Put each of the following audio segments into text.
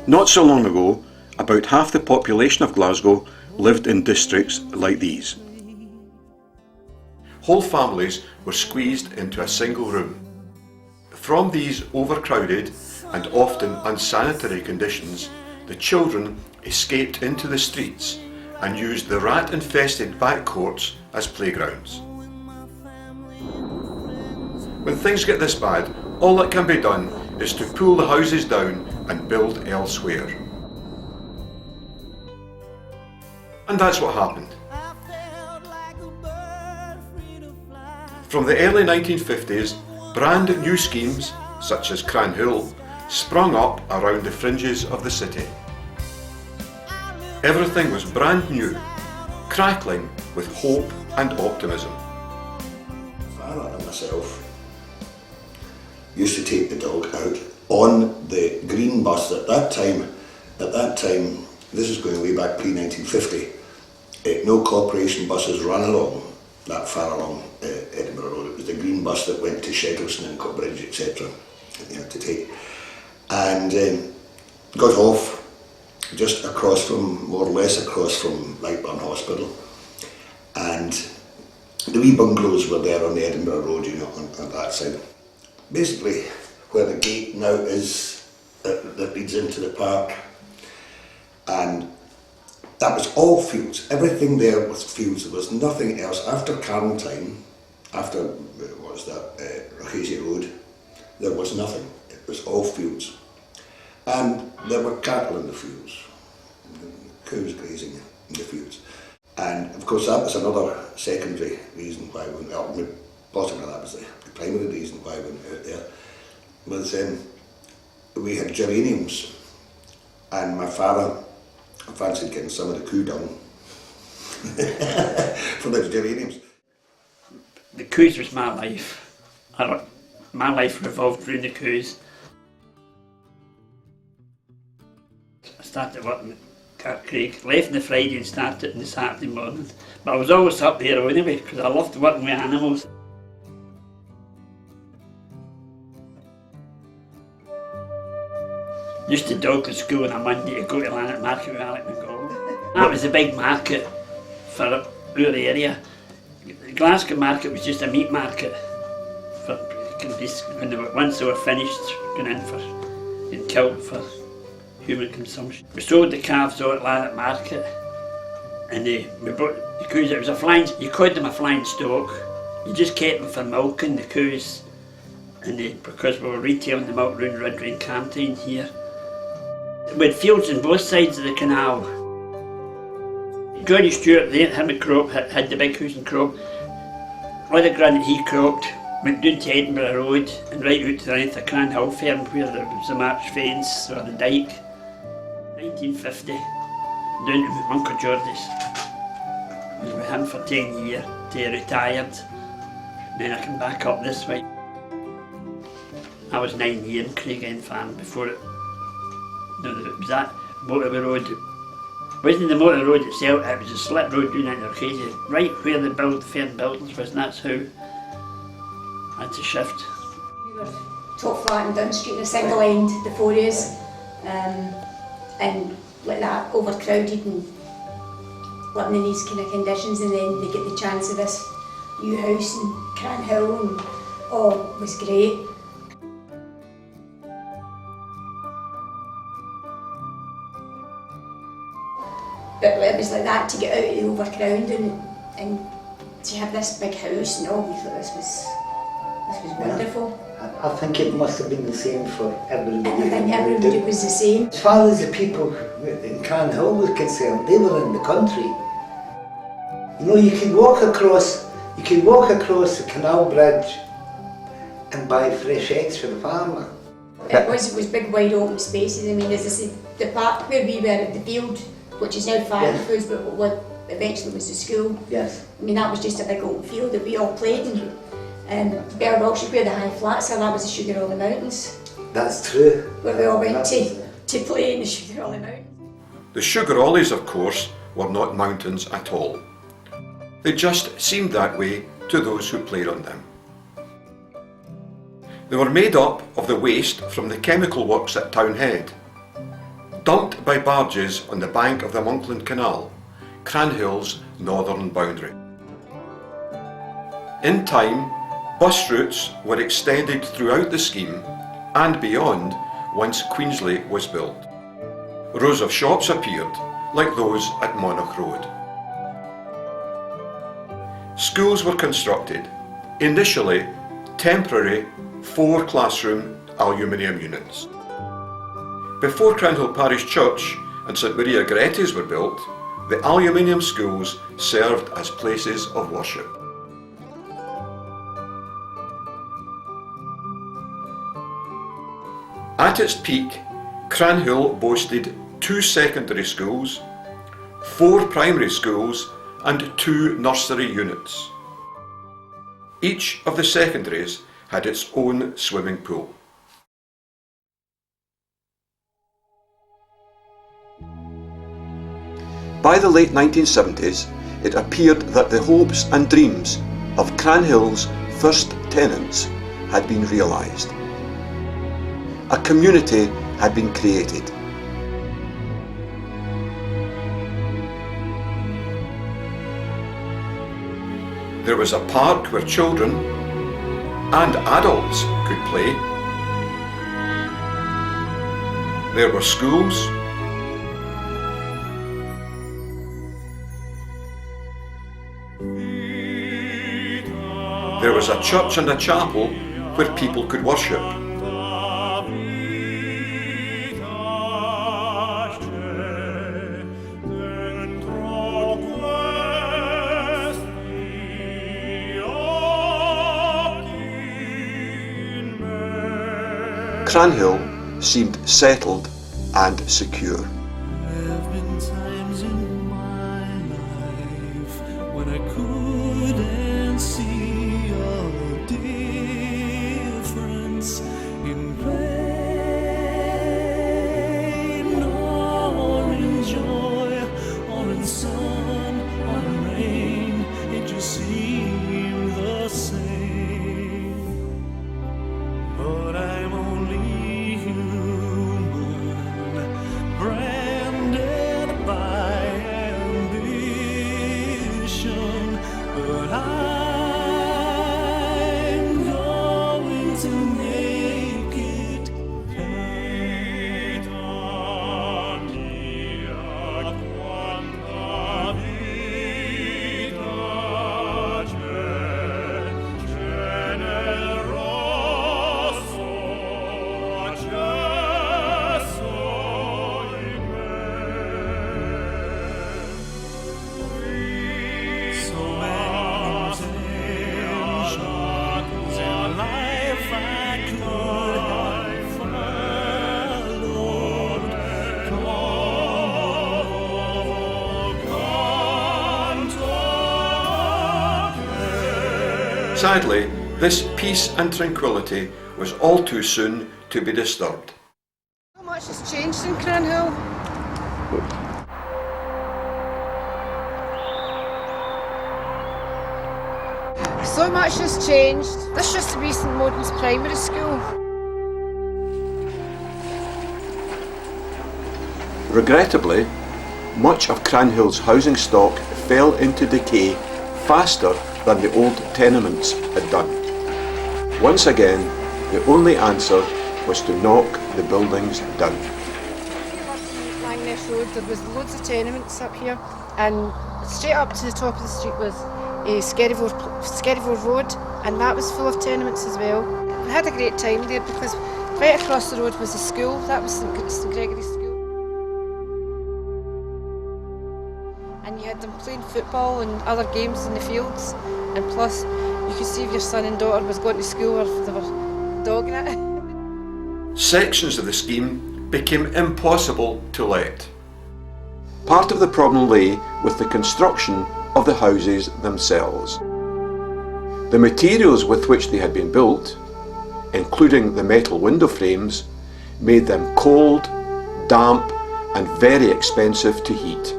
Not so long ago, about half the population of Glasgow lived in districts like these. Whole families were squeezed into a single room. From these overcrowded and often unsanitary conditions, the children escaped into the streets and used the rat-infested back courts as playgrounds. When things get this bad, all that can be done is to pull the houses down and build elsewhere. And that's what happened. From the early 1950s, brand new schemes, such as Cranhill, sprung up around the fringes of the city. Everything was brand new, crackling with hope and optimism. Father and myself used to take the dog out on the green bus. At that time, this is going way back pre-1950, no corporation buses ran along that far along Edinburgh Road. It was the green bus that went to Shedleston and Coatbridge, etc. that you had to take. And got off just across from, more or less across from Lightburn Hospital. And the wee bungalows were there on the Edinburgh Road, you know, on that side. Basically, where the gate now is that leads into the park. And that was all fields. Everything there was fields. There was nothing else. After Carntine, after, what was that, Rochesy Road, there was nothing. It was all fields. And there were cattle in the fields, cows grazing in the fields. And of course that was another secondary reason why we went, possibly that was the primary reason why we went out there, was we had geraniums, and my father fancied getting some of the coo dung for those geraniums. The coos was my life. My life revolved around the coos. I started working at Cartcraig, left on the Friday and started on the Saturday morning. But I was always up there anyway because I loved working with animals. Used to dog to school on a Monday to go to Lanark Market with Alec McGall. That was the big market for our area. The Glasgow market was just a meat market. Once they were finished, going in for and killed for human consumption. We sold the calves out at Lanark Market, and we brought the coos. It was a flying. You called them a flying stock. You just kept them for milking the coos, and because we were retailing them out round Rudbury and Carntine here. We had fields on both sides of the canal. Johnny Stewart, him and Crop, had the big house in Crop. All the ground that he cropped went down to Edinburgh Road and right out to the length of Cranhill Farm where there was the march fence or the dyke. 1950, down to Uncle Geordie's. I was with him for 10 years till he retired. Then I came back up this way. I was 9 years in Craigend Farm before it. No, it was that motorway road. It wasn't the motor road itself, it was a slip road down into Rochesy, right where the fair buildings was, and that's how I had to shift. We were top flat in Dunn Street in a single end, the four of us, and like that, overcrowded and living in these kind of conditions, and then they get the chance of this new house in Cranhill, and it was great. But it was like that to get out of the overcrowding and to have this big house and all. We thought this was wonderful. I think it must have been the same for everybody. I think everybody was the same. As far as the people in Cranhill were concerned, they were in the country. You know, you could walk across the canal bridge and buy fresh eggs for the farmer. It was big wide open spaces. I mean, as I said, the park where we were at the field, which is now Fire Foods, but what eventually was the school. Yes. I mean, that was just a big open field that we all played in. Bear Wiltshire, where the high flats are, that was the Sugar Ollie Mountains. That's true. Where we all went to play in the Sugar Ollie Mountains. The Sugar Ollies, of course, were not mountains at all. They just seemed that way to those who played on them. They were made up of the waste from the chemical works at Townhead, dumped by barges on the bank of the Monkland Canal, Cranhill's northern boundary. In time, bus routes were extended throughout the scheme and beyond once Queensley was built. Rows of shops appeared, like those at Monarch Road. Schools were constructed, initially temporary 4-classroom aluminium units. Before Cranhill Parish Church and St Maria Goretti's were built, the aluminium schools served as places of worship. At its peak, Cranhill boasted 2 secondary schools, 4 primary schools and 2 nursery units. Each of the secondaries had its own swimming pool. By the late 1970s, it appeared that the hopes and dreams of Cranhill's first tenants had been realised. A community had been created. There was a park where children and adults could play. There were schools. There was a church and a chapel where people could worship. Cranhill seemed settled and secure. There have been times in my life when I couldn't see a difference in pain or in joy or in sun or in rain. It just seemed the same. But I'm only human, branded by ambition. But I'm going to make it. Vita mia quanta vita c'è, generoso accesso in me. So many temptations in life I could have followed. Sadly, this peace and tranquility was all too soon to be disturbed. So much has changed in Cranhill. So much has changed. This used to be St Modens Primary School. Regrettably, much of Cranhill's housing stock fell into decay faster than the old tenements had done. Once again, the only answer was to knock the buildings down. Langness Road, there was loads of tenements up here, and straight up to the top of the street was Skerryvore Road, and that was full of tenements as well. I had a great time there because right across the road was a school. That was St Gregory's School. And you had them playing football and other games in the fields, and plus you could see if your son and daughter was going to school or if they were dogging it. Sections of the scheme became impossible to let. Part of the problem lay with the construction of the houses themselves. The materials with which they had been built, including the metal window frames, made them cold, damp and very expensive to heat.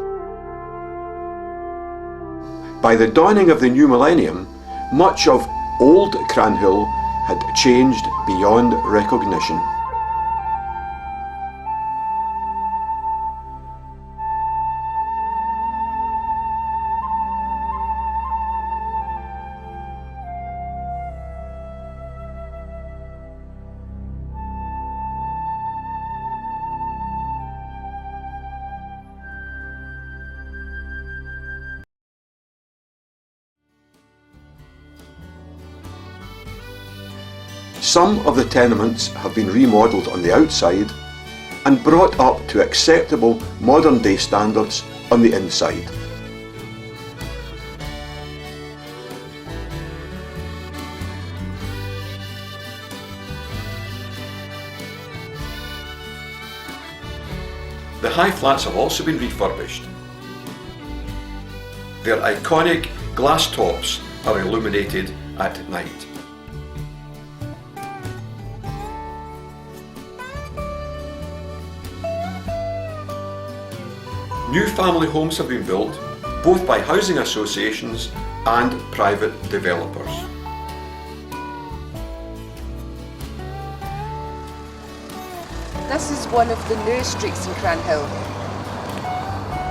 By the dawning of the new millennium, much of old Cranhill had changed beyond recognition. Some of the tenements have been remodelled on the outside and brought up to acceptable modern day standards on the inside. The high flats have also been refurbished. Their iconic glass tops are illuminated at night. New family homes have been built, both by housing associations and private developers. This is one of the new streets in Cranhill,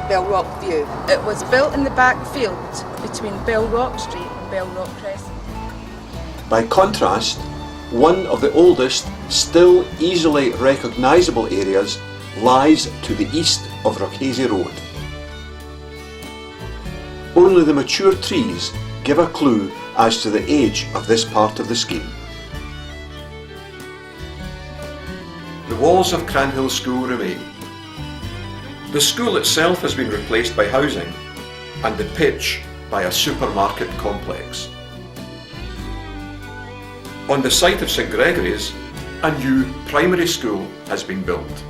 Belrock View. It was built in the back field between Belrock Street and Belrock Crescent. By contrast, one of the oldest, still easily recognisable areas lies to the east of Rockhazy Road. Only the mature trees give a clue as to the age of this part of the scheme. The walls of Cranhill School remain. The school itself has been replaced by housing and the pitch by a supermarket complex. On the site of St Gregory's, a new primary school has been built.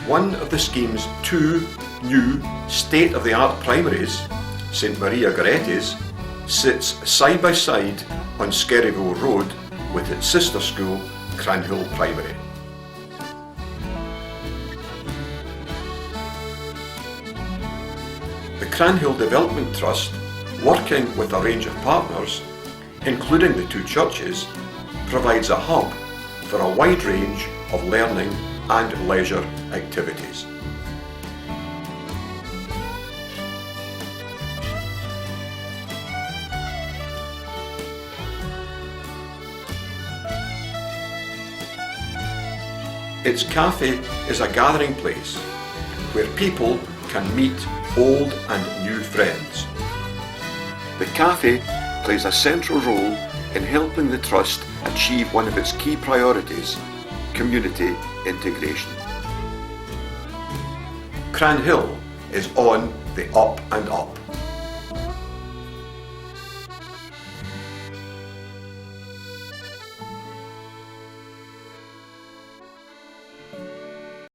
One of the scheme's two new state-of-the-art primaries, St Maria Goretti's, sits side by side on Skerryville Road with its sister school, Cranhill Primary. The Cranhill Development Trust, working with a range of partners, including the two churches, provides a hub for a wide range of learning and leisure activities. Its cafe is a gathering place where people can meet old and new friends. The cafe plays a central role in helping the Trust achieve one of its key priorities, community integration. Cranhill is on the up and up.